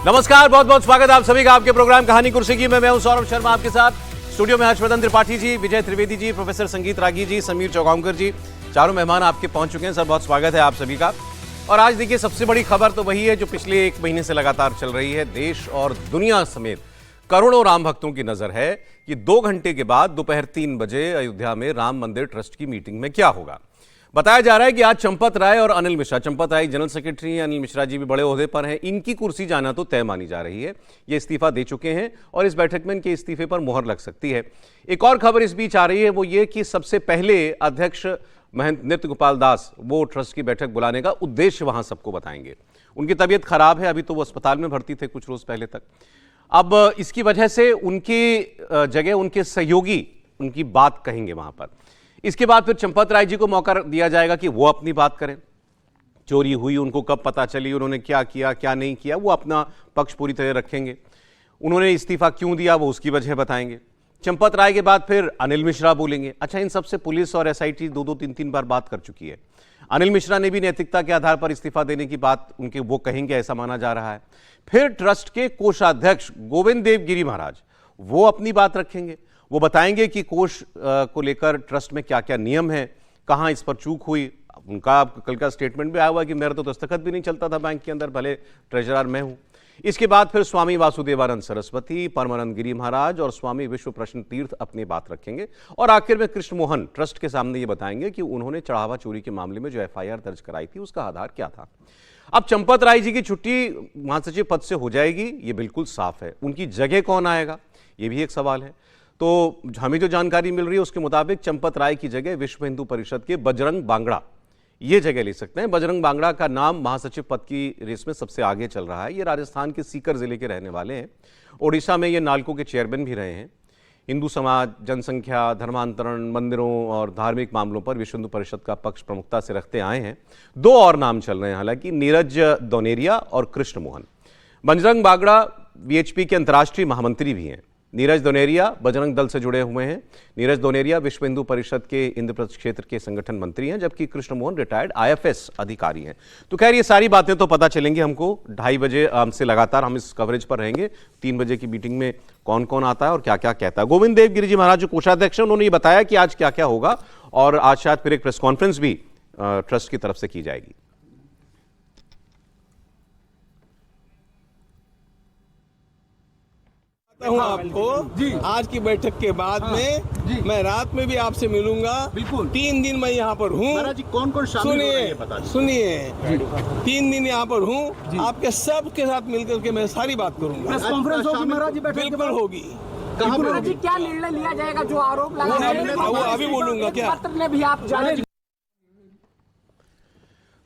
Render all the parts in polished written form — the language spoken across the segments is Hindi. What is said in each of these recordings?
नमस्कार, बहुत बहुत स्वागत है आप सभी का आपके प्रोग्राम कहानी कुर्सी की। मैं हूं सौरभ शर्मा आपके साथ। स्टूडियो में हर्षवर्धन त्रिपाठी जी, विजय त्रिवेदी जी, प्रोफेसर संगीत रागी जी, समीर चौगांवकर जी, चारों मेहमान आपके पहुंच चुके हैं। सर बहुत स्वागत है आप सभी का। और आज देखिए सबसे बड़ी खबर तो वही है जो पिछले 1 महीने से लगातार चल रही है। देश और दुनिया समेत करोड़ों राम भक्तों की नजर है कि 2 घंटे के बाद दोपहर 3 बजे अयोध्या में राम मंदिर ट्रस्ट की मीटिंग में क्या होगा। बताया जा रहा है कि आज चंपत राय और अनिल मिश्रा, चंपत राय जनरल सेक्रेटरी हैं, अनिल मिश्रा जी भी बड़े ओहदे पर हैं, इनकी कुर्सी जाना तो तय मानी जा रही है। ये इस्तीफा दे चुके हैं और इस बैठक में इनके इस्तीफे पर मुहर लग सकती है। एक और खबर इस बीच आ रही है, वो ये कि सबसे पहले अध्यक्ष महंत नृत्य गोपाल दास वो ट्रस्ट की बैठक बुलाने का उद्देश्य वहां सबको बताएंगे। उनकी तबीयत खराब है, अभी तो वो अस्पताल में भर्ती थे कुछ रोज पहले तक। अब इसकी वजह से उनकी जगह उनके सहयोगी उनकी बात कहेंगे वहां पर। इसके बाद फिर चंपत राय जी को मौका दिया जाएगा कि वो अपनी बात करें। चोरी हुई, उनको कब पता चली, उन्होंने क्या किया क्या नहीं किया, वो अपना पक्ष पूरी तरह रखेंगे। उन्होंने इस्तीफा क्यों दिया वो उसकी वजह बताएंगे। चंपत राय के बाद फिर अनिल मिश्रा बोलेंगे। अच्छा, इन सबसे पुलिस और एसआईटी 2-3 बार बात कर चुकी है। अनिल मिश्रा ने भी नैतिकता के आधार पर इस्तीफा देने की बात उनके वो कहेंगे, ऐसा माना जा रहा है। फिर ट्रस्ट के कोषाध्यक्ष गोविंद देव गिरी महाराज वो अपनी बात रखेंगे। वो बताएंगे कि कोष को लेकर ट्रस्ट में क्या क्या नियम है, कहां इस पर चूक हुई। उनका कल का स्टेटमेंट भी आया हुआ है कि मेरा तो दस्तखत भी नहीं चलता था बैंक के अंदर, भले ट्रेजरर मैं हूं। इसके बाद फिर स्वामी वासुदेवानंद सरस्वती, परमानंद गिरी महाराज और स्वामी विश्व प्रश्न तीर्थ अपनी बात रखेंगे। और आखिर में कृष्ण मोहन ट्रस्ट के सामने ये बताएंगे कि उन्होंने चढ़ावा चोरी के मामले में जो एफआईआर दर्ज कराई थी उसका आधार क्या था। अब चंपत राय जी की छुट्टी महासचिव पद से हो जाएगी, ये बिल्कुल साफ है। उनकी जगह कौन आएगा, ये भी एक सवाल है। तो हमें जो जानकारी मिल रही है उसके मुताबिक चंपत राय की जगह विश्व हिंदू परिषद के बजरंग बांगड़ा ये जगह ले सकते हैं। बजरंग बांगड़ा का नाम महासचिव पद की रेस में सबसे आगे चल रहा है। ये राजस्थान के सीकर जिले के रहने वाले हैं। ओडिशा में ये नालको के चेयरमैन भी रहे हैं। हिंदू समाज, जनसंख्या, धर्मांतरण, मंदिरों और धार्मिक मामलों पर विश्व हिंदू परिषद का पक्ष प्रमुखता से रखते आए हैं। 2 और नाम चल रहे हैं हालांकि, नीरज दोनेरिया और कृष्ण मोहन। बजरंग बांगड़ा वीएचपी के अंतर्राष्ट्रीय महामंत्री भी हैं। नीरज दोनेरिया बजरंग दल से जुड़े हुए हैं। नीरज दोनेरिया विश्व हिंदू परिषद के इंद्रप्रस्थ क्षेत्र के संगठन मंत्री हैं, जबकि कृष्ण मोहन रिटायर्ड आईएफएस अधिकारी हैं। तो खैर ये सारी बातें तो पता चलेंगी हमको 2:30 बजे से। लगातार हम इस कवरेज पर रहेंगे। 3 बजे की मीटिंग में कौन कौन आता है और क्या क्या कहता है। गोविंद देव गिरी जी महाराज जो कोषाध्यक्ष हैं, उन्होंने ये बताया कि आज क्या क्या होगा और आज शायद फिर एक प्रेस कॉन्फ्रेंस भी ट्रस्ट की तरफ से की जाएगी। हूँ आपको जी। आज की बैठक के बाद में मैं रात में भी आपसे मिलूंगा। बिल्कुल 3 दिन मैं यहाँ पर हूँ। कौन कौन सुनिए 3 दिन यहाँ पर हूँ। आपके सबके साथ मिलकर के मैं सारी बात करूँगा। बिल्कुल होगी। महाराज जी क्या निर्णय लिया जाएगा जो आरोप लगा रहे हैं? वो अभी बोलूंगा क्या पत्र में भी आप जाने।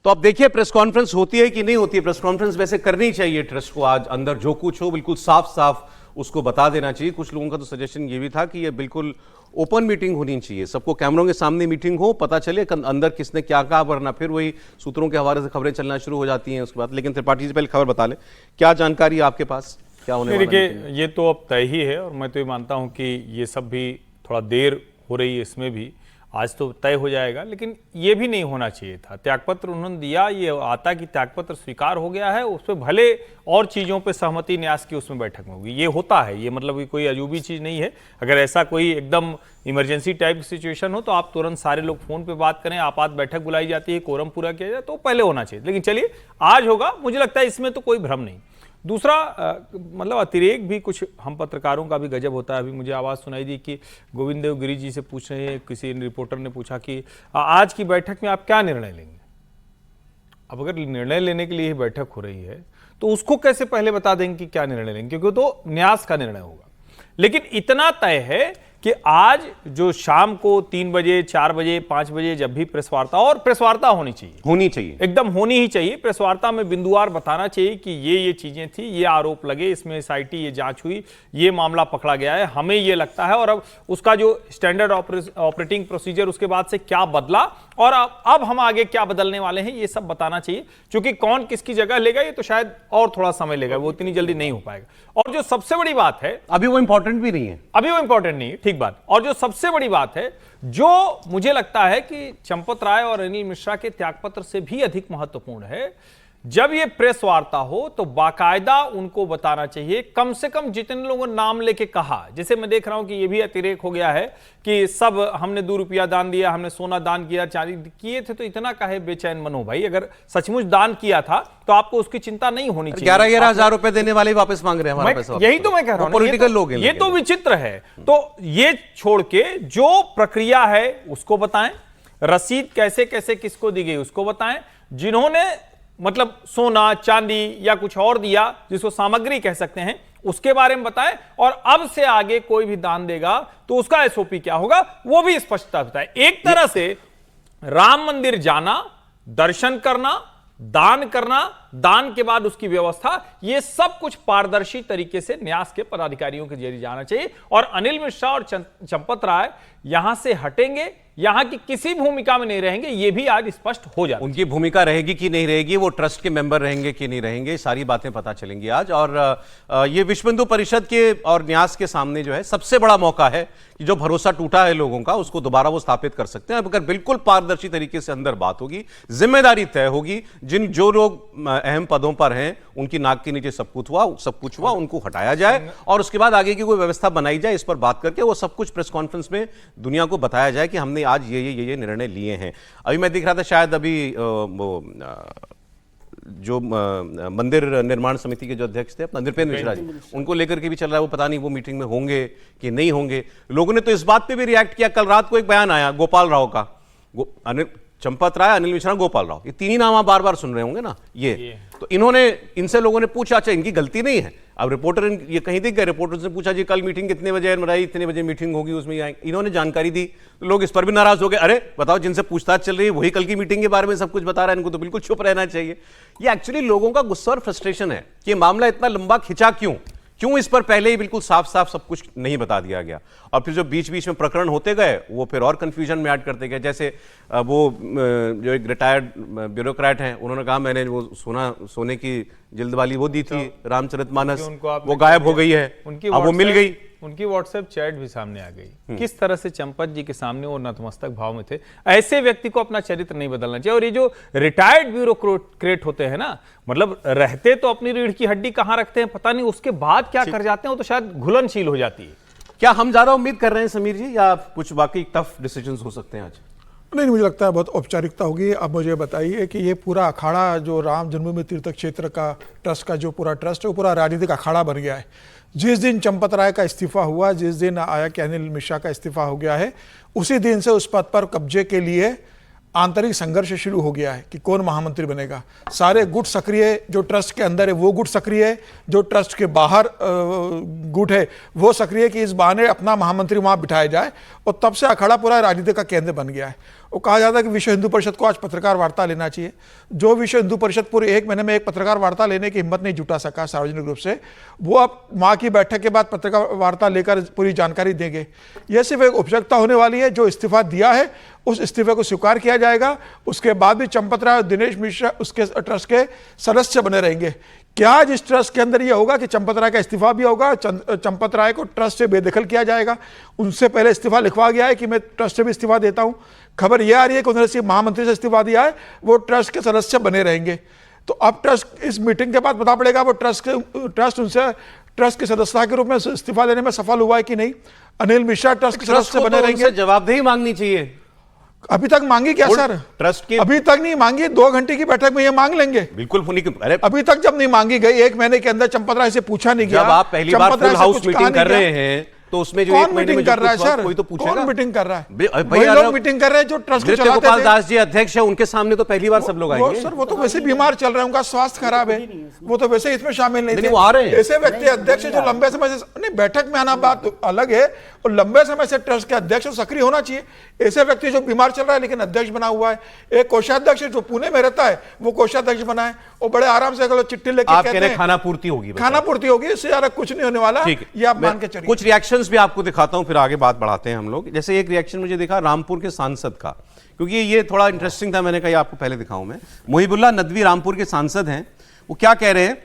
तो अब देखिए प्रेस कॉन्फ्रेंस होती है कि नहीं होती है। प्रेस कॉन्फ्रेंस वैसे करनी चाहिए ट्रस्ट को। आज अंदर जो कुछ हो बिल्कुल साफ साफ उसको बता देना चाहिए। कुछ लोगों का तो सजेशन ये भी था कि ये बिल्कुल ओपन मीटिंग होनी चाहिए, सबको कैमरों के सामने मीटिंग हो, पता चले अंदर किसने क्या कहा, वरना फिर वही सूत्रों के हवाले से खबरें चलना शुरू हो जाती हैं उसके बाद। लेकिन त्रिपाठी जी पहले खबर बता लें, क्या जानकारी है आपके पास, क्या होने वाला है? देखिए ये तो अब तय ही है और मैं तो ये मानता हूँ कि ये सब भी थोड़ा देर हो रही है, इसमें भी आज तो तय हो जाएगा। लेकिन ये भी नहीं होना चाहिए था। त्यागपत्र उन्होंने दिया, ये आता कि त्यागपत्र स्वीकार हो गया है, उस पर भले और चीज़ों पे सहमति न्यास की उसमें बैठक में होगी। ये होता है, ये मतलब कोई अजूबी चीज़ नहीं है। अगर ऐसा कोई एकदम इमरजेंसी टाइप की सिचुएशन हो तो आप तुरंत सारे लोग फोन पे बात करें, आपात बैठक बुलाई जाती है, कोरम पूरा किया जाए, तो पहले होना चाहिए। लेकिन चलिए आज होगा, मुझे लगता है इसमें तो कोई भ्रम नहीं। दूसरा मतलब अतिरेक भी कुछ हम पत्रकारों का भी गजब होता है। अभी मुझे आवाज़ सुनाई दी कि गोविंद देव गिरी जी से पूछ रहे हैं, किसी रिपोर्टर ने पूछा कि आज की बैठक में आप क्या निर्णय लेंगे। अब अगर निर्णय लेने के लिए बैठक हो रही है तो उसको कैसे पहले बता देंगे कि क्या निर्णय लेंगे, क्योंकि तो न्यास का निर्णय होगा। लेकिन इतना तय है कि आज जो शाम को 3 बजे, 4 बजे, 5 बजे जब भी प्रेस वार्ता, और प्रेस वार्ता होनी चाहिए, एकदम होनी ही चाहिए। प्रेस वार्ता में बिंदुवार बताना चाहिए कि ये चीजें थी, ये आरोप लगे, इसमें एसआईटी ये जांच हुई, ये मामला पकड़ा गया है, हमें ये लगता है, और अब उसका जो स्टैंडर्ड ऑपरेटिंग प्रोसीजर उसके बाद से क्या बदला और अब हम आगे क्या बदलने वाले हैं, ये सब बताना चाहिए। क्योंकि कौन किसकी जगह लेगा ये तो शायद और थोड़ा समय लेगा, वो इतनी जल्दी नहीं हो पाएगा। और जो सबसे बड़ी बात है, अभी वो इंपॉर्टेंट भी नहीं है, अभी वो इंपॉर्टेंट नहीं है, ठीक बात। और जो सबसे बड़ी बात है, जो मुझे लगता है कि चंपत राय और अनिल मिश्रा के त्यागपत्र से भी अधिक महत्वपूर्ण है, जब ये प्रेस वार्ता हो तो बाकायदा उनको बताना चाहिए, कम से कम जितने लोगों ने नाम लेके कहा। जैसे मैं देख रहा हूं कि ये भी अतिरेक हो गया है कि सब हमने 2 रुपया दान दिया, हमने सोना दान किया, चांदी किए थे, तो इतना काहे बेचैन मनो भाई। अगर सचमुच दान किया था तो आपको उसकी चिंता नहीं होनी चाहिए। 11-11 हजार रुपए देने वाले वापस मांग रहे हैं हमारा पैसा। यही तो मैं कह रहा हूं, पॉलिटिकल लोग हैं, ये तो विचित्र है। तो ये छोड़ के जो प्रक्रिया है उसको बताएं, रसीद कैसे कैसे किसको दी गई उसको बताएं, जिन्होंने मतलब सोना चांदी या कुछ और दिया जिसको सामग्री कह सकते हैं उसके बारे में बताएं, और अब से आगे कोई भी दान देगा तो उसका एसओपी क्या होगा वो भी स्पष्टता बताएं। एक तरह से राम मंदिर जाना, दर्शन करना, दान करना, दान के बाद उसकी व्यवस्था, ये सब कुछ पारदर्शी तरीके से न्यास के पदाधिकारियों के जरिए जाना चाहिए। और अनिल मिश्रा और चंपत राय यहां से हटेंगे, यहां की किसी भूमिका में नहीं रहेंगे, ये भी आज स्पष्ट हो जाए। उनकी भूमिका रहेगी कि नहीं रहेगी, वो ट्रस्ट के मेंबर रहेंगे कि नहीं रहेंगे, सारी बातें पता चलेंगी आज। और ये विश्व हिंदू परिषद के और न्यास के सामने जो है सबसे बड़ा मौका है कि जो भरोसा टूटा है लोगों का उसको दोबारा वो स्थापित कर सकते हैं। अगर बिल्कुल पारदर्शी तरीके से अंदर बात होगी, जिम्मेदारी तय होगी, जो लोग अहम पदों पर हैं उनकी नाक के नीचे सब कुछ हुआ उनको हटाया जाए, और उसके बाद आगे की कोई व्यवस्था बनाई जाए, इस पर बात करके वो सब कुछ प्रेस कॉन्फ्रेंस में दुनिया को बताया जाए कि हमने आज ये निर्णय लिए हैं। अभी मैं दिख रहा था शायद अभी जो मंदिर निर्माण समिति के जो अध्यक्ष थे अपना नृपेंद्र मिश्रा जी, उनको लेकर के भी चल रहा है, वो पता नहीं वो मीटिंग में होंगे कि नहीं होंगे। लोगों ने तो इस बात पे भी रिएक्ट किया, कल रात को एक बयान आया गोपाल राव का, चंपत राय, अनिल मिश्रा, गोपाल राव, ये 3 ही नाम आप बार बार सुन रहे होंगे ना। ये तो इनसे लोगों ने पूछा, अच्छा इनकी गलती नहीं है। अब रिपोर्टर ये कहीं दिख गए, रिपोर्टर से पूछा जी कल मीटिंग कितने बजे है, इतने बजे मीटिंग होगी, उसमें आएंगे। इन्होंने जानकारी दी तो लोग इस पर भी नाराज हो गए, अरे बताओ जिनसे पूछताछ चल रही है वही कल की मीटिंग के बारे में सब कुछ बता रहा है, इनको तो बिल्कुल चुप रहना चाहिए। ये एक्चुअली लोगों का गुस्सा और फ्रस्ट्रेशन है कि मामला इतना लंबा खिंचा क्यों इस पर पहले ही बिल्कुल साफ साफ सब कुछ नहीं बता दिया गया। और फिर जो बीच बीच में प्रकरण होते गए वो फिर और कंफ्यूजन में ऐड करते गए। जैसे वो जो एक रिटायर्ड ब्यूरोक्रेट हैं, उन्होंने कहा मैंने वो सोने की जिल्द वाली वो दी थी रामचरितमानस, वो गायब हो गई है, अब वो मिल गई। उनकी व्हाट्सएप चैट भी सामने आ गई, किस तरह से चंपत जी के सामने वो नतमस्तक भाव में थे। ऐसे व्यक्ति को अपना चरित्र नहीं बदलना चाहिए। और ये जो रिटायर्ड ब्यूरोक्रेट होते हैं ना, मतलब रहते तो अपनी रीढ़ की हड्डी कहां रखते हैं पता नहीं, उसके बाद क्या कर जाते हैं वो तो शायद घुलनशील हो जाती है। क्या हम ज्यादा उम्मीद कर रहे हैं समीर जी, या कुछ वाकई टफ डिसीजंस हो सकते हैं आज? नहीं, मुझे लगता है बहुत औपचारिकता होगी। अब मुझे बताइए कि ये पूरा अखाड़ा जो राम जन्मभूमि तीर्थ क्षेत्र का ट्रस्ट का जो पूरा ट्रस्ट है वो पूरा राजनीतिक अखाड़ा बन गया है। जिस दिन चंपत राय का इस्तीफा हुआ, जिस दिन आया कि अनिल मिश्रा का इस्तीफा हो गया है, उसी दिन से उस पद पर कब्जे के लिए आंतरिक संघर्ष शुरू हो गया है कि कौन महामंत्री बनेगा। सारे गुट सक्रिय, जो ट्रस्ट के अंदर है वो गुट सक्रिय है, जो ट्रस्ट के बाहर गुट है वो सक्रिय कि इस बहाने अपना महामंत्री वहां बिठाया जाए। और तब से अखाड़ा पूरा राजनीति का केंद्र बन गया है। वो कहा जाता है कि विश्व हिंदू परिषद को आज पत्रकार वार्ता लेना चाहिए। जो विश्व हिंदू परिषद पूरे 1 महीने में एक पत्रकार वार्ता लेने की हिम्मत नहीं जुटा सका सार्वजनिक रूप से, वो अब माँ की बैठक के बाद पत्रकार वार्ता लेकर पूरी जानकारी देंगे। यह सिर्फ एक औपचारिकता होने वाली है। जो इस्तीफा दिया है उस इस्तीफे को स्वीकार किया जाएगा। उसके बाद भी चंपत राय और दिनेश मिश्रा उसके ट्रस्ट के सदस्य बने रहेंगे। क्या आज इस ट्रस्ट के अंदर यह होगा कि चंपत राय का इस्तीफा भी होगा, चंपत राय को ट्रस्ट से बेदखल किया जाएगा? उनसे पहले इस्तीफा लिखवा गया है कि मैं ट्रस्ट से भी इस्तीफा देता हूं। खबर यह आ रही है कि उन्होंने सिर्फ महामंत्री से इस्तीफा दिया है, वो ट्रस्ट के सदस्य बने रहेंगे। तो अब ट्रस्ट इस मीटिंग के बाद पता पड़ेगा वो ट्रस्ट उनसे ट्रस्ट की सदस्यता के रूप में इस्तीफा देने में सफल हुआ है कि नहीं। अनिल मिश्रा ट्रस्ट के सदस्य बने रहेंगे। जवाबदेही मांगनी चाहिए। अभी तक मांगी क्या सर? ट्रस्ट की अभी तक नहीं मांगी। 2 घंटे की बैठक में ये मांग लेंगे बिल्कुल। अरे अभी तक जब नहीं मांगी गई, 1 महीने के अंदर चंपत राय से पूछा नहीं गया। जब आप पहली बार फुल हाउस मीटिंग कर रहे हैं तो उसमें जो कौन मीटिंग कर रहा है सर? कोई तो पूछेगा। कौन मीटिंग कर रहा है? वही लोग मीटिंग कर रहे हैं जो ट्रस्ट को चलाते थे। गोपाल दास जी अध्यक्ष है, उनके सामने तो पहली बार सब लोग आएंगे। सर वो तो वैसे बीमार चल रहे हैं, उनका स्वास्थ्य खराब है, वो तो वैसे इसमें शामिल नहीं थे। वो आ रहे हैं। ऐसे व्यक्ति अध्यक्ष जो लंबे समय से नहीं, बैठक में आना बात अलग है, और लंबे समय से ट्रस्ट के अध्यक्ष सक्रिय होना चाहिए। ऐसे व्यक्ति जो बीमार चल रहा है लेकिन अध्यक्ष बना हुआ है, एक कोषाध्यक्ष जो पुणे में रहता है वो कोषाध्यक्ष बना है, और बड़े आराम से अगर चिट्ठी लेके आप कहते हैं खाना पूर्ति होगी, खाना पूर्ति होगी, इससे ज्यादा कुछ नहीं होने वाला। ये आप मान के चलिए। कुछ रिएक्शंस भी आपको दिखाता हूं, फिर आगे बात बढ़ाते हैं हम लोग। जैसे एक रिएक्शन मुझे दिखा रामपुर के सांसद का, क्योंकि ये थोड़ा इंटरेस्टिंग था, मैंने कहा आपको पहले दिखाऊं मैं। मुहिबुल्लाह नदवी रामपुर के सांसद हैं, वो क्या कह रहे हैं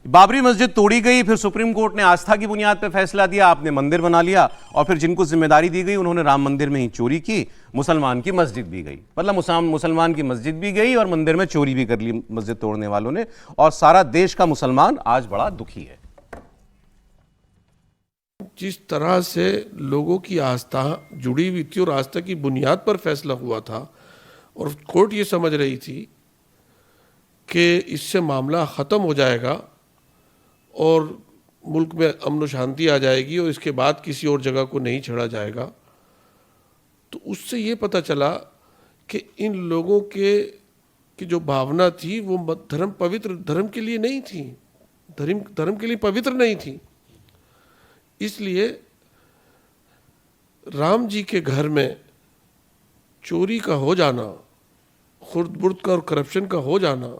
बाबरी मस्जिद तोड़ी गई, फिर सुप्रीम कोर्ट ने आस्था की बुनियाद पर फैसला दिया, आपने मंदिर बना लिया, और फिर जिनको जिम्मेदारी दी गई उन्होंने राम मंदिर में ही चोरी की, मुसलमान की मस्जिद भी गई। मतलब मुसलमान की मस्जिद भी गई और मंदिर में चोरी भी कर ली मस्जिद तोड़ने वालों ने, और सारा देश का मुसलमान आज बड़ा दुखी है। जिस तरह से लोगों की आस्था जुड़ी हुई थी और आस्था की बुनियाद पर फैसला हुआ था, और कोर्ट ये समझ रही थी कि इससे मामला ख़त्म हो जाएगा और मुल्क में अमन व शांति आ जाएगी और इसके बाद किसी और जगह को नहीं छेड़ा जाएगा, तो उससे ये पता चला कि इन लोगों की जो भावना थी वो धर्म पवित्र धर्म के लिए नहीं थी, धर्म के लिए पवित्र नहीं थी। इसलिए राम जी के घर में चोरी का हो जाना, खुर्द-बुर्द का और करप्शन का हो जाना,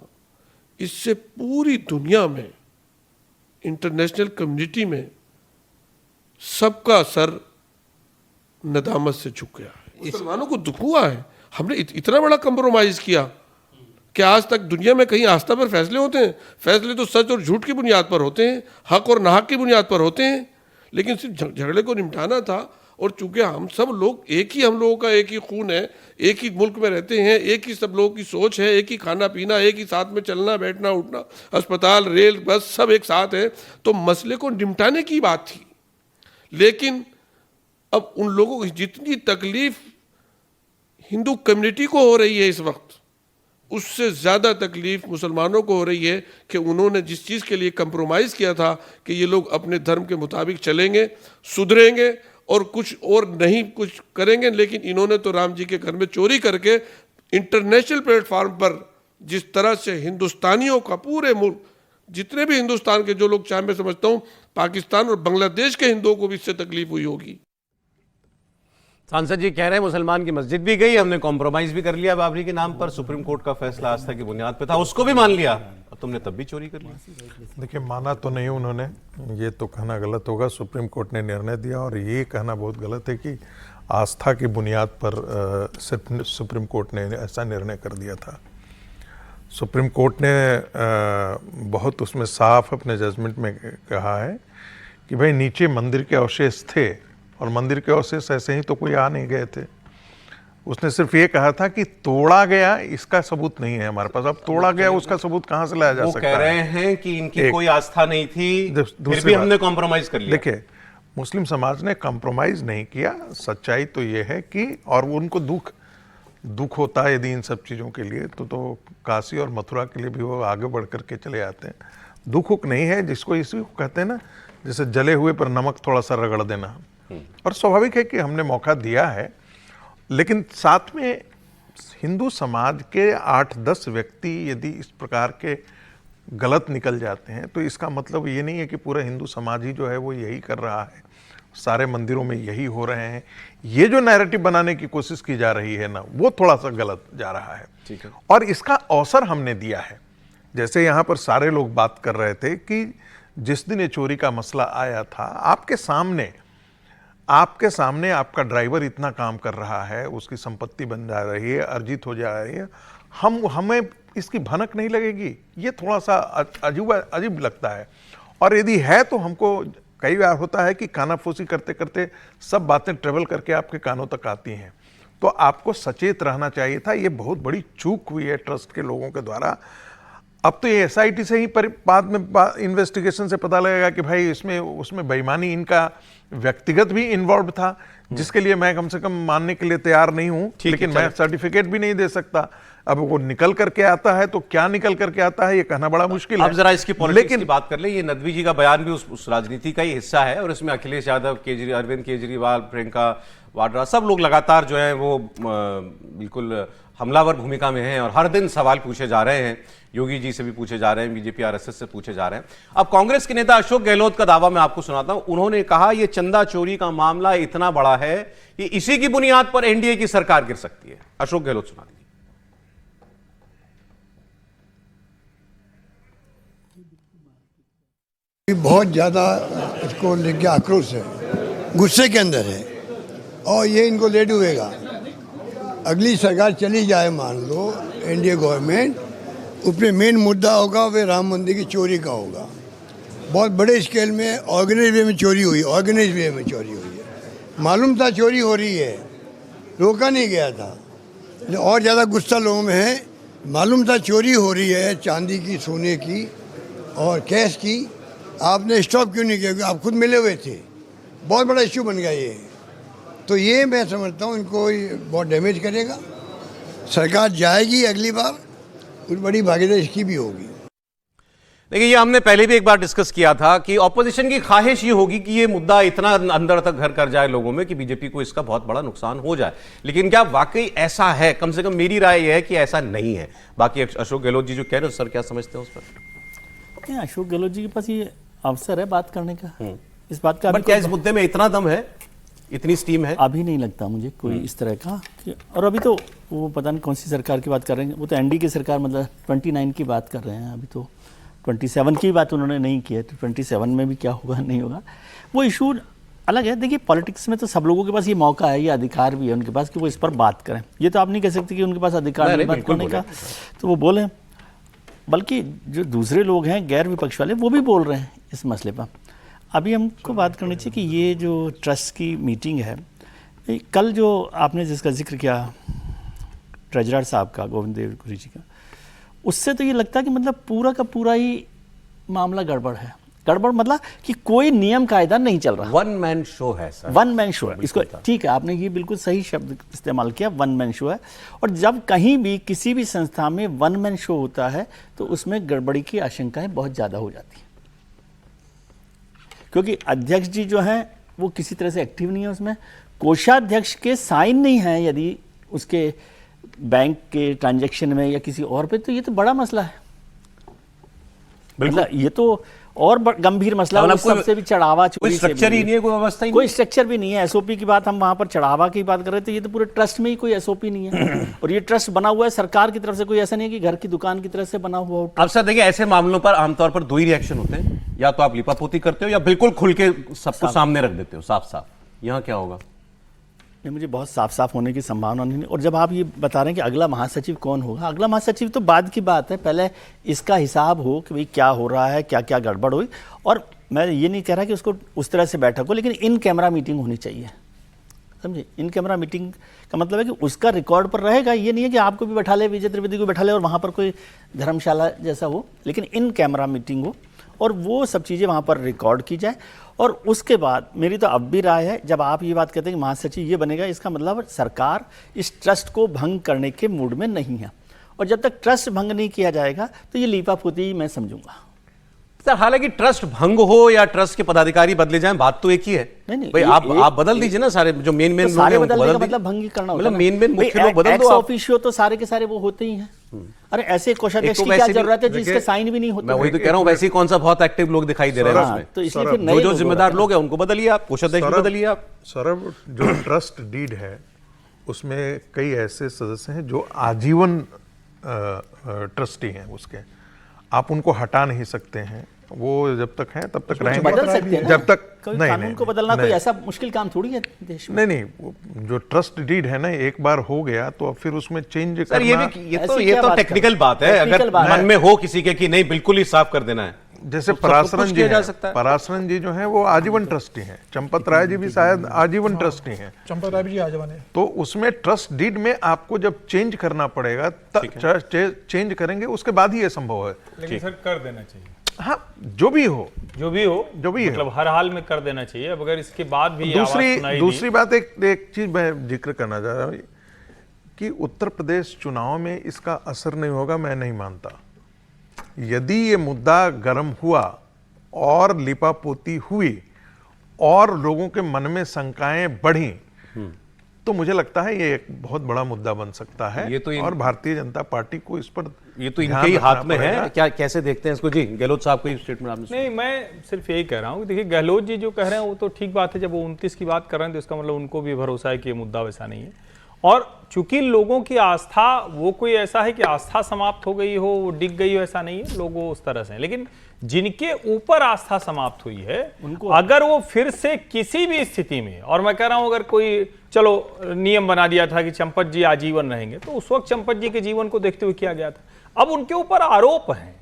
इससे पूरी दुनिया में, इंटरनेशनल कम्युनिटी में सबका सर नदामत से झुक गया है। मुसलमानों को दुख हुआ है, हमने इतना बड़ा कंप्रोमाइज किया कि आज तक दुनिया में कहीं आस्था पर फैसले होते हैं? फैसले तो सच और झूठ की बुनियाद पर होते हैं, हक और नाहक की बुनियाद पर होते हैं। लेकिन सिर्फ झगड़े को निपटाना था, और चूंकि हम सब लोग हम लोगों का एक ही खून है, एक ही मुल्क में रहते हैं, एक ही सब लोगों की सोच है, एक ही खाना पीना, एक ही साथ में चलना बैठना उठना, अस्पताल रेल बस सब एक साथ है, तो मसले को निपटाने की बात थी। लेकिन अब उन लोगों की जितनी तकलीफ हिंदू कम्युनिटी को हो रही है इस वक्त, उससे ज़्यादा तकलीफ मुसलमानों को हो रही है कि उन्होंने जिस चीज़ के लिए कंप्रोमाइज़ किया था कि ये लोग अपने धर्म के मुताबिक चलेंगे, सुधरेंगे और कुछ और नहीं कुछ करेंगे, लेकिन इन्होंने तो राम जी के घर में चोरी करके इंटरनेशनल प्लेटफार्म पर जिस तरह से हिंदुस्तानियों का पूरे मुल्क, जितने भी हिंदुस्तान के जो लोग, चाहे मैं समझता हूँ पाकिस्तान और बांग्लादेश के हिंदुओं को भी इससे तकलीफ हुई होगी। सांसद जी कह रहे हैं मुसलमान की मस्जिद भी गई, हमने कॉम्प्रोमाइज भी कर लिया बाबरी के नाम पर, सुप्रीम कोर्ट का फैसला आस्था की बुनियाद पे था, उसको भी मान लिया और तुमने तब भी चोरी कर ली। देखिए, माना तो नहीं उन्होंने, ये तो कहना गलत होगा। सुप्रीम कोर्ट ने निर्णय दिया और ये कहना बहुत गलत है कि आस्था की बुनियाद पर सुप्रीम कोर्ट ने ऐसा निर्णय कर दिया था। सुप्रीम कोर्ट ने बहुत उसमें साफ अपने जजमेंट में कहा है कि भाई नीचे मंदिर के अवशेष थे और मंदिर के अवशेष ऐसे ही तो कोई आ नहीं गए थे। उसने सिर्फ ये कहा था कि तोड़ा गया, इसका सबूत नहीं है हमारे पास। अब तोड़ा गया उसका सबूत कहां से लाया जा सकता है? वो कह रहे हैं कि इनकी कोई आस्था नहीं थी, फिर भी हमने कॉम्प्रोमाइज कर लिया। देखिए, मुस्लिम समाज ने कॉम्प्रोमाइज नहीं किया, सच्चाई तो ये है कि, और उनको दुख होता है यदि इन सब चीज़ों के लिए, तो काशी और मथुरा के लिए भी वो आगे बढ़ करके चले आते हैं। दुख नहीं है, जिसको इसी को कहते हैं ना, जैसे जले हुए पर नमक थोड़ा सा रगड़ देना। और स्वाभाविक है कि हमने मौका दिया है, लेकिन साथ में हिंदू समाज के 8-10 व्यक्ति यदि इस प्रकार के गलत निकल जाते हैं तो इसका मतलब ये नहीं है कि पूरा हिंदू समाज ही जो है वो यही कर रहा है, सारे मंदिरों में यही हो रहे हैं। ये जो नैरेटिव बनाने की कोशिश की जा रही है ना, वो थोड़ा सा गलत जा रहा है। ठीक है। और इसका अवसर हमने दिया है। जैसे यहाँ पर सारे लोग बात कर रहे थे कि जिस दिन ये चोरी का मसला आया था, आपके सामने आपका ड्राइवर इतना काम कर रहा है, उसकी संपत्ति बन जा रही है, अर्जित हो जा रही है, हमें इसकी भनक नहीं लगेगी? ये थोड़ा सा अजीब लगता है। और यदि है तो हमको कई बार होता है कि कानाफूसी करते करते सब बातें ट्रेवल करके आपके कानों तक आती हैं, तो आपको सचेत रहना चाहिए था। ये बहुत बड़ी चूक हुई है ट्रस्ट के लोगों के द्वारा। अब तो ये SIT से ही बाद में इन्वेस्टिगेशन से पता लगेगा कि भाई उसमें बेईमानी, इनका व्यक्तिगत भी इन्वॉल्व था, जिसके लिए मैं कम से कम मानने के लिए तैयार नहीं हूं, लेकिन मैं सर्टिफिकेट भी नहीं दे सकता। अब वो निकल करके आता है तो क्या निकल करके आता है ये कहना बड़ा मुश्किल है। अब जरा इसकी पॉलिटिक्स की बात कर ले। ये नदवी जी का बयान भी उस राजनीति का ही हिस्सा है, और इसमें अखिलेश यादव, अरविंद केजरीवाल, प्रियंका वाड्रा, सब लोग लगातार जो है वो बिल्कुल हमलावर भूमिका में हैं और हर दिन सवाल पूछे जा रहे हैं। योगी जी से भी पूछे जा रहे हैं, बीजेपी RSS से पूछे जा रहे हैं। अब कांग्रेस के नेता अशोक गहलोत का दावा मैं आपको सुनाता हूं। उन्होंने कहा यह चंदा चोरी का मामला इतना बड़ा है कि इसी की बुनियाद पर NDA की सरकार गिर सकती है। अशोक गहलोत सुना दीजिए। बहुत ज्यादा इसको लेके आक्रोश है, गुस्से के अंदर है, और ये इनको ले डूबेगा। अगली सरकार चली जाए, मान लो NDA गवर्नमेंट, उसमें मेन मुद्दा होगा वे राम मंदिर की चोरी का होगा। बहुत बड़े स्केल में ऑर्गेनाइज वे में चोरी हुई, ऑर्गेनाइज वे में चोरी हुई है। मालूम था चोरी हो रही है, रोका नहीं गया था। और ज़्यादा गुस्सा लोगों में है, मालूम था चोरी हो रही है चांदी की, सोने की और कैश की, आपने स्टॉप क्यों नहीं किया? क्योंकि आप खुद मिले हुए थे। बहुत बड़ा इश्यू बन गया ये। तो ये मैं समझता हूँ इनको बहुत डैमेज करेगा। सरकार जाएगी अगली बार, कुछ बड़ी भागीदारी इसकी भी होगी। देखिए, ये हमने पहले भी एक बार डिस्कस किया था कि ऑपोजिशन की ख्वाहिश ये होगी कि ये मुद्दा इतना अंदर तक घर कर जाए लोगों में कि बीजेपी को इसका बहुत बड़ा नुकसान हो जाए। लेकिन क्या वाकई ऐसा है? कम से कम मेरी राय यह है कि ऐसा नहीं है। बाकी अशोक गहलोत जी जो कह रहे हो, सर क्या समझते हैं उस पर? अशोक गहलोत जी के पास ये अवसर है बात करने का, इस बात का। बट क्या इस मुद्दे में इतना दम है, इतनी स्टीम है? अभी नहीं लगता मुझे कोई इस तरह का और अभी तो वो पता नहीं कौन सी सरकार की बात कर रहे हैं। वो तो एनडी की सरकार, मतलब 29 की बात कर रहे हैं। अभी तो 27 की बात उन्होंने नहीं की है, तो 27 में भी क्या होगा नहीं होगा वो इशू अलग है। देखिए, पॉलिटिक्स में तो सब लोगों के पास ये मौका है, ये अधिकार भी है उनके पास कि वो इस पर बात करें। ये तो आप नहीं कह सकते कि उनके पास अधिकार नहीं बात करने का, तो वो बोलें। बल्कि जो दूसरे लोग हैं गैर विपक्ष वाले, वो भी बोल रहे हैं इस मसले पर। अभी हमको बात करनी चाहिए कि ये जो ट्रस्ट की मीटिंग है, कल जो आपने जिसका जिक्र किया ट्रेजरर साहब का, गोविंद देवपुरी जी का, उससे तो ये लगता है कि मतलब पूरा का पूरा ही मामला गड़बड़ है। गड़बड़ मतलब कि कोई नियम कायदा नहीं चल रहा। वन मैन शो है सर, वन मैन शो है इसको। ठीक है, आपने ये बिल्कुल सही शब्द इस्तेमाल किया, वन मैन शो है। और जब कहीं भी किसी भी संस्था में वन मैन शो होता है तो उसमें गड़बड़ी की आशंकाएं बहुत ज़्यादा हो जाती हैं, क्योंकि अध्यक्ष जी जो हैं वो किसी तरह से एक्टिव नहीं है उसमें। कोषाध्यक्ष के साइन नहीं है यदि उसके बैंक के ट्रांजैक्शन में या किसी और पे, तो ये तो बड़ा मसला है। मतलब ये तो और गंभीर मसला है। सबसे भी चढ़ावा चोरी, कोई स्ट्रक्चर ही नहीं है, कोई व्यवस्था ही नहीं, कोई स्ट्रक्चर भी नहीं है। एसओपी की बात हम वहां पर चढ़ावा की बात कर रहे थे, ये तो पूरे ट्रस्ट में ही कोई एसओपी नहीं है। और ये ट्रस्ट बना हुआ है सरकार की तरफ से, कोई ऐसा नहीं है कि घर की दुकान की तरह से बना हुआ हो। अब सर देखिए, ऐसे मामलों पर आमतौर पर दो ही रिएक्शन होते हैं, या तो आप लिपापोती करते हो या बिल्कुल खुल के सबको सामने रख देते हो साफ साफ। यहाँ क्या होगा? मुझे बहुत साफ साफ होने की संभावना नहीं। और जब आप ये बता रहे हैं कि अगला महासचिव कौन होगा, अगला महासचिव तो बाद की बात है। पहले इसका हिसाब हो कि भाई क्या हो रहा है, क्या क्या गड़बड़ हुई। और मैं ये नहीं कह रहा कि उसको उस तरह से बैठक हो, लेकिन इन कैमरा मीटिंग होनी चाहिए, समझे। इन कैमरा मीटिंग का मतलब है कि उसका रिकॉर्ड पर रहेगा। ये नहीं है कि आपको भी बैठा ले, विजय त्रिवेदी को बैठा ले और वहाँ पर कोई धर्मशाला जैसा हो, लेकिन इन कैमरा मीटिंग हो और वो सब चीज़ें वहाँ पर रिकॉर्ड की जाए। और उसके बाद मेरी तो अब भी राय है, जब आप ये बात कहते हैं कि महासचिव ये बनेगा, इसका मतलब सरकार इस ट्रस्ट को भंग करने के मूड में नहीं है। और जब तक ट्रस्ट भंग नहीं किया जाएगा तो ये लीपापोती मैं समझूंगा। सर हालांकि ट्रस्ट भंग हो या ट्रस्ट के पदाधिकारी बदले जाएं, बात तो एक ही है। नहीं, भाई आप बदल दीजिए ना सारे जो मेन तो सारे बदलने का मतलब भंग ही करना होता है। मतलब मेन मुख्य लोग बदल दो। ऑफिशियो तो सारे के सारे वो होते ही हैं। अरे ऐसे कोषाध्यक्ष की क्या जरूरत है जिसके साइन भी नहीं होते? मैं वही तो कह रहा हूँ, वैसे ही कौन सा बहुत एक्टिव लोग दिखाई दे रहे हैं उसमें। तो इसलिए फिर नए जो जिम्मेदार लोग हैं उनको बदलिए आप, कोषाध्यक्ष भी बदलिए आप। सौरभ, जो ट्रस्ट डीड है उसमें कई ऐसे सदस्य हैं जो आजीवन ट्रस्टी हैं उसके, आप उनको हटा नहीं सकते हैं। वो जब तक हैं तब तक रहेंगे, बदल सकते हैं जब तक कानून को बदलना कोई ऐसा मुश्किल काम थोड़ी है देश में। नहीं, जो ट्रस्ट डीड है ना, एक बार हो गया तो अब फिर उसमें चेंज सर करना, ये तो टेक्निकल बात है। अगर मन में हो किसी के कि नहीं बिल्कुल ही साफ कर देना है, जैसे पराशरन जी जो हैं वो आजीवन ट्रस्टी हैं, चंपत राय जी भी शायद आजीवन ट्रस्टी हैं। चंपत राय जी आजीवन है। तो उसमें ट्रस्ट डीड में आपको जब चेंज करना पड़ेगा तब चेंज करेंगे, उसके बाद ही ये संभव है। लेकिन सर कर देना चाहिए। हाँ, जो भी हो मतलब हर हाल में कर देना चाहिए। अब अगर इसके बाद भी दूसरी बात, एक चीज मैं जिक्र करना चाह रहा हूँ कि उत्तर प्रदेश चुनाव में इसका असर नहीं होगा, मैं नहीं मानता। यदि ये मुद्दा गर्म हुआ और लिपापोती हुई और लोगों के मन में शंकाएं बढ़ी, तो मुझे लगता है ये एक बहुत बड़ा मुद्दा बन सकता है। ये तो और भारतीय जनता पार्टी को इस पर ये तो इनके ही हाथ में है। क्या कैसे देखते हैं इसको जी? गहलोत साहब को स्टेटमेंट आपने नहीं, मैं सिर्फ यही कह रहा हूँ। देखिए, गहलोत जी जो कह रहे हैं वो तो ठीक बात है। जब वो 29 की बात कर रहे हैं तो इसका मतलब उनको भी भरोसा है कि ये मुद्दा वैसा नहीं है। और चूंकि लोगों की आस्था, वो कोई ऐसा है कि आस्था समाप्त हो गई हो, वो डिग गई हो, ऐसा नहीं है। लोग वो उस तरह से हैं, लेकिन जिनके ऊपर आस्था समाप्त हुई है उनको अगर वो फिर से किसी भी स्थिति में, और मैं कह रहा हूं अगर कोई चलो नियम बना दिया था कि चंपत जी आजीवन रहेंगे, तो उस वक्त चंपत जी के जीवन को देखते हुए किया गया था। अब उनके ऊपर आरोप हैं,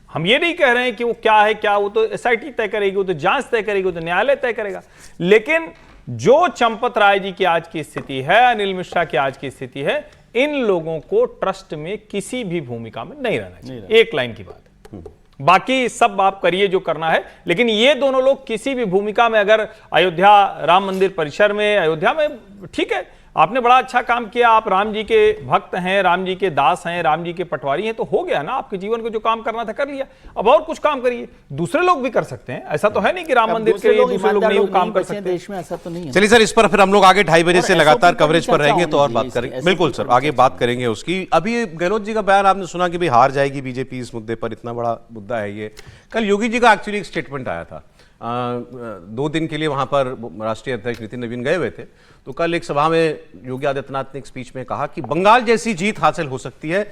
हम ये नहीं कह रहे हैं कि वो क्या है, क्या वो तो एसआईटी तय करेगी, वो तो जांच तय करेगी, वो तो न्यायालय तय करेगा। लेकिन जो चंपत राय जी की आज की स्थिति है, अनिल मिश्रा की आज की स्थिति है, इन लोगों को ट्रस्ट में किसी भी भूमिका में नहीं रहना चाहिए। एक लाइन की बात है, बाकी सब आप करिए जो करना है, लेकिन ये दोनों लोग किसी भी भूमिका में, अगर अयोध्या राम मंदिर परिसर में, अयोध्या में ठीक है, आपने बड़ा अच्छा काम किया, आप राम जी के भक्त हैं, राम जी के दास हैं, राम जी के पटवारी हैं, तो हो गया ना, आपके जीवन को जो काम करना था कर लिया। अब और कुछ काम करिए, दूसरे लोग भी कर सकते हैं। ऐसा तो है नहीं कि राम मंदिर के लिए दूसरे लोग नहीं काम कर सकते देश में, ऐसा तो नहीं है। चलिए सर, इस पर फिर हम लोग आगे 2:30 बजे से लगातार कवरेज पर रहेंगे तो और बात चाहिए, करेंगे। बिल्कुल सर, आगे बात करेंगे उसकी। अभी गहलोत जी का बयान आपने सुना कि भाई हार जाएगी बीजेपी इस मुद्दे पर, इतना बड़ा मुद्दा है ये। कल योगी जी का एक्चुअली एक स्टेटमेंट आया था, 2 दिन के लिए वहां पर राष्ट्रीय अध्यक्ष नितिन नवीन गए हुए थे, तो कल एक सभा में योगी आदित्यनाथ ने एक स्पीच में कहा कि बंगाल जैसी जीत हासिल हो सकती है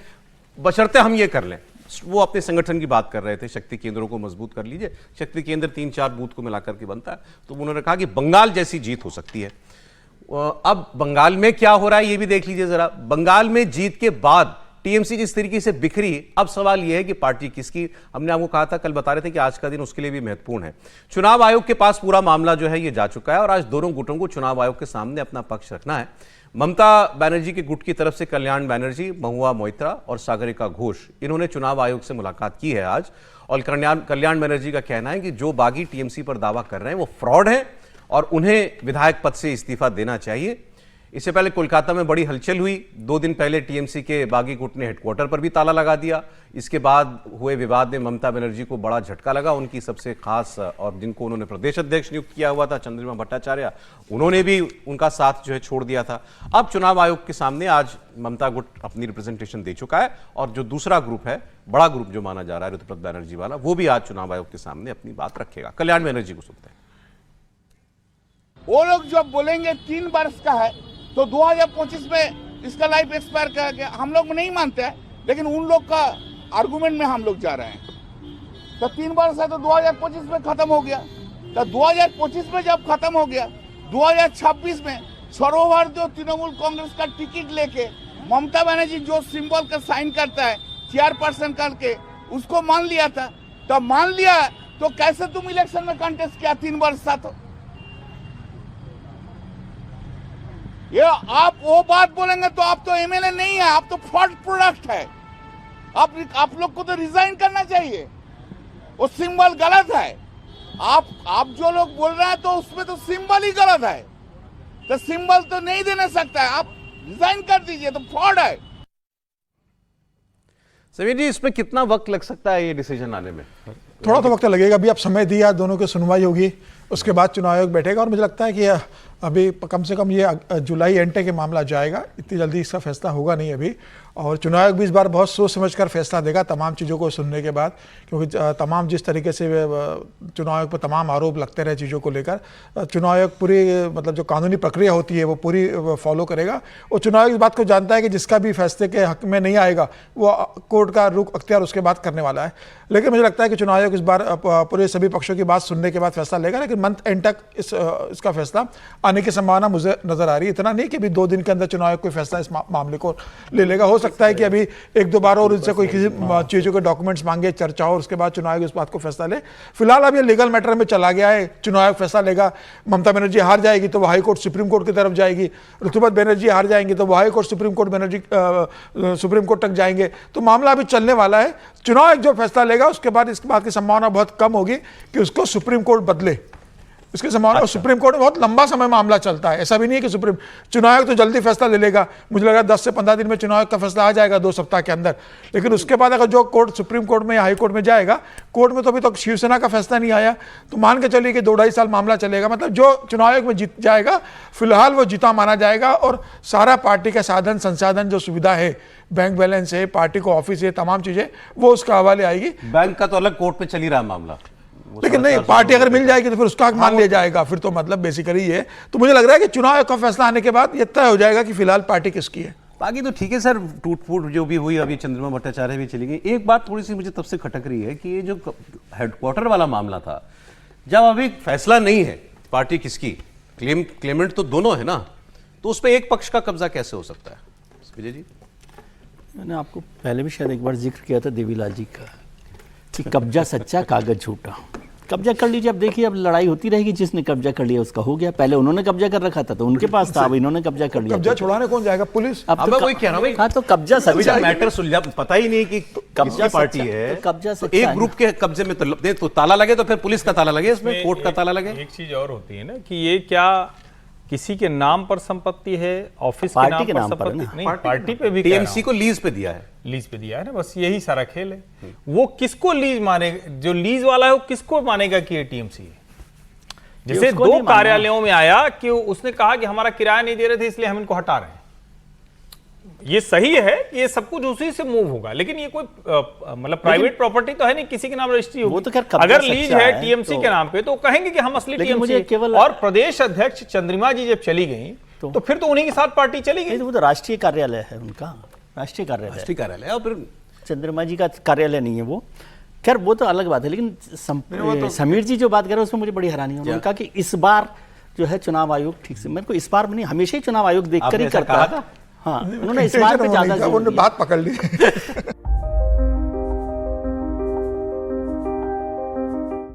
बशर्ते हम ये कर लें। वो अपने संगठन की बात कर रहे थे, शक्ति केंद्रों को मजबूत कर लीजिए, शक्ति केंद्र 3-4 बूथ को मिलाकर के बनता है, तो उन्होंने कहा कि बंगाल जैसी जीत हो सकती है। अब बंगाल में क्या हो रहा है ये भी देख लीजिए जरा। बंगाल में जीत के बाद टीएमसी जिस तरीके से बिखरी, अब सवाल यह है कि पार्टी किसकी। हमने आपको कहा था, कल बता रहे थे कि आज का दिन उसके लिए भी महत्वपूर्ण है। चुनाव आयोग के पास पूरा मामला जो है ये जा चुका है और आज दोनों गुटों को चुनाव आयोग के सामने अपना पक्ष रखना है। ममता बनर्जी के गुट की तरफ से कल्याण बनर्जी, महुआ मोइत्रा और सागरिका घोष, इन्होंने चुनाव आयोग से मुलाकात की है आज। और कल्याण बनर्जी का कहना है कि जो बागी टीएमसी पर दावा कर रहे हैं वो फ्रॉड है और उन्हें विधायक पद से इस्तीफा देना चाहिए। इससे पहले कोलकाता में बड़ी हलचल हुई। 2 दिन पहले टीएमसी के बागी गुट ने हेडक्वार्टर पर भी ताला लगा दिया। इसके बाद हुए विवाद में ममता बनर्जी को बड़ा झटका लगा। उनकी सबसे खास और जिनको उन्होंने प्रदेश अध्यक्ष नियुक्त किया हुआ था, चंद्रिमा भट्टाचार्य, उन्होंने भी उनका साथ जो है छोड़ दिया था। अब चुनाव आयोग के सामने आज ममता गुट अपनी रिप्रेजेंटेशन दे चुका है और जो दूसरा ग्रुप है, बड़ा ग्रुप जो माना जा रहा है ऋतुपत बनर्जी वाला, वो भी आज चुनाव आयोग के सामने अपनी बात रखेगा। कल्याण बनर्जी को सुनते हैं। वो लोग जब बोलेंगे 3 वर्ष का है तो 2025 में इसका लाइफ एक्सपायर कर गया, हम लोग नहीं मानते हैं, लेकिन उन लोग का आर्गुमेंट में हम लोग जा रहे हैं। तो 3 वर्ष है तो 2025 में खत्म हो गया। तो 2025 में जब खत्म हो गया, 2026 में सरोवर जो तृणमूल कांग्रेस का टिकट लेके ममता बनर्जी जो सिंबल का साइन करता है चेयरपर्सन करके, उसको मान लिया था। तो मान लिया तो कैसे तुम इलेक्शन में कंटेस्ट किया 3 वर्ष था? तो ये आप वो बात बोलेंगे तो आप तो एमएलए नहीं है, आप तो फ्रॉड प्रोडक्ट है। आप लोग को तो रिजाइन करना चाहिए, वो सिंबल गलत है। आप जो लोग बोल रहे हैं तो उसमें तो सिंबल ही गलत है, तो सिंबल तो नहीं देने सकता है, आप रिजाइन कर दीजिए, तो फ्रॉड है। समीर जी, इसमें कितना वक्त लग सकता है ये डिसीजन आने में? थोड़ा तो वक्त लगेगा। अभी आप समय दिया, दोनों की सुनवाई होगी, उसके बाद चुनाव आयोग बैठेगा और मुझे लगता है कि अभी कम से कम ये जुलाई एंड के मामला जाएगा, इतनी जल्दी इसका फैसला होगा नहीं अभी। और चुनाव आयोग भी इस बार बहुत सोच समझकर फैसला देगा तमाम चीज़ों को सुनने के बाद, क्योंकि तमाम जिस तरीके से चुनाव आयोग पर तमाम आरोप लगते रहे चीज़ों को लेकर, चुनाव आयोग पूरी मतलब जो कानूनी प्रक्रिया होती है वो पूरी फॉलो करेगा। और चुनाव आयोग इस बात को जानता है कि जिसका भी फैसले के हक में नहीं आएगा वो कोर्ट का रुख अख्तियार उसके बाद करने वाला है। लेकिन मुझे लगता है कि चुनाव आयोग इस बार पूरे सभी पक्षों की बात सुनने के बाद फैसला लेगा, लेकिन मंथ एंड तक इसका फैसला आने की संभावना मुझे नजर आ रही है। इतना नहीं कि अभी 2 दिन के अंदर चुनाव आयोग कोई फैसला इस मामले को ले लेगा। हो सकता है कि अभी 1-2 बार और इनसे कोई किसी चीज़ों के डॉक्यूमेंट्स मांगे, चर्चा हो, उसके बाद चुनाव आयोग इस बात को फैसला ले। फिलहाल अब ये लीगल मैटर में चला गया है, चुनाव आयोग फैसला लेगा। ममता बनर्जी हार जाएगी तो वो हाई कोर्ट सुप्रीम कोर्ट की तरफ जाएगी, ऋतुपत बनर्जी हार जाएंगे तो वो हाई कोर्ट सुप्रीम कोर्ट तक जाएंगे। तो मामला अभी चलने वाला है। चुनाव आयोग जो फैसला लेगा उसके बाद इस बात की संभावना बहुत कम होगी कि उसको सुप्रीम कोर्ट बदले, इसके संभावना। और सुप्रीम कोर्ट में बहुत लंबा समय मामला चलता है, ऐसा भी नहीं है कि चुनाव आयोग तो जल्दी फैसला ले लेगा। मुझे लगा 10 से 15 दिन में चुनाव आयोग का फैसला आ जाएगा, 2 सप्ताह के अंदर। लेकिन उसके बाद अगर जो कोर्ट सुप्रीम कोर्ट में या हाई कोर्ट में जाएगा, कोर्ट में तो अभी तक शिवसेना का फैसला नहीं आया, तो मान के चलिए कि 2-2.5 साल मामला चलेगा। मतलब जो चुनाव आयोग में जीत जाएगा फिलहाल वो जीता माना जाएगा और सारा पार्टी का साधन संसाधन जो सुविधा है, बैंक बैलेंस है, पार्टी को ऑफिस है, तमाम चीजें वो उसका हवाले आएगी। बैंक का तो अलग कोर्ट पे चल ही रहा है मामला, लेकिन नहीं, पार्टी अगर मिल जाएगी तो फिर उसका हक मान लिया जाएगा। फिर तो मतलब बेसिकली ये, तो मुझे लग रहा है कि चुनाव का फैसला आने के बाद ये तय हो जाएगा कि फिलहाल पार्टी किसकी है। बाकी तो ठीक है सर, टूट फूट जो भी हुई, अभी चंद्रिमा भट्टाचार्य भी चली गई। एक बात थोड़ी सी मुझे तब से खटक रही है कि ये जो हेडक्वार्टर वाला मामला था, जब अभी फैसला नहीं है पार्टी किसकी, क्लेमेंट तो दोनों है ना, तो उस पर एक पक्ष का कब्जा कैसे हो सकता है? विजय जी, मैंने आपको पहले भी शायद एक बार जिक्र किया था देवीलाल जी का कि कब्जा सच्चा कागज झूठा। कब्जा कर लीजिए, अब देखिए अब लड़ाई होती रहेगी, जिसने कब्जा कर लिया उसका हो गया। पहले उन्होंने कब्जा कर रखा था तो उनके पास था, अब इन्होंने कब्जा कर लिया। कब्जा छुड़ाने कौन जाएगा? पुलिस। अब अब तो मैं वही कह रहा हूँ, हाँ, तो कब्जा अभी सच्चा तक मैटर सुलझा, पता ही नहीं कि कब्जा पार्टी सच्चा- है, तो कब्जा तो सच्चा एक है ग्रुप के कब्जे में तो ताला लगे, तो फिर पुलिस का ताला लगे, इसमें कोर्ट का ताला लगे। एक चीज और होती है ना कि ये क्या किसी के नाम पर संपत्ति है, ऑफिस के पार्टी के नाम नाम पर पर है संपत्ति ना। नहीं, पार्टी पे भी टीएमसी को लीज पे दिया है, लीज पे दिया है ना, बस यही सारा खेल है। वो किसको लीज मानेगा? जो लीज वाला है वो किसको मानेगा कि ये टीएमसी है? जैसे उसको दो नहीं मानना। कार्यालयों में आया कि उसने कहा कि हमारा किराया नहीं दे रहे थे इसलिए हम इनको हटा रहे हैं। ये सही है कि ये सब कुछ उसी से मूव होगा, लेकिन ये कोई मतलब प्राइवेट प्रॉपर्टी तो है नहीं, किसी के नाम रजिस्ट्री होगी। वो तो खैर कब्जा अगर लीज सच्चा है है, टीएमसी तो- के नाम पे तो कहेंगे कि हम असली लेकिन मुझे टीएमसी। केवल- और प्रदेश अध्यक्ष चंद्रिमा जी जब चली गई तो फिर तो उन्हीं के साथ पार्टी चली नहीं गई। तो वो तो राष्ट्रीय कार्यालय है उनका, राष्ट्रीय कार्यालय है। राष्ट्रीय कार्यालय, और फिर चंद्रमा जी का कार्यालय नहीं है वो। खैर वो तो अलग बात है, लेकिन समीर जी जो बात कर रहे हैं उसमें मुझे बड़ी हैरानी है। उन्होंने कहा कि इस बार जो है चुनाव आयोग ठीक से, मेरे को इस बार नहीं, हमेशा ही चुनाव आयोग देखकर आपने ही ऐसा करता कहा है। था? हाँ, उन्होंने इस बार पे ज्यादा जोर उन्होंने दिया। बात पकड़ ली।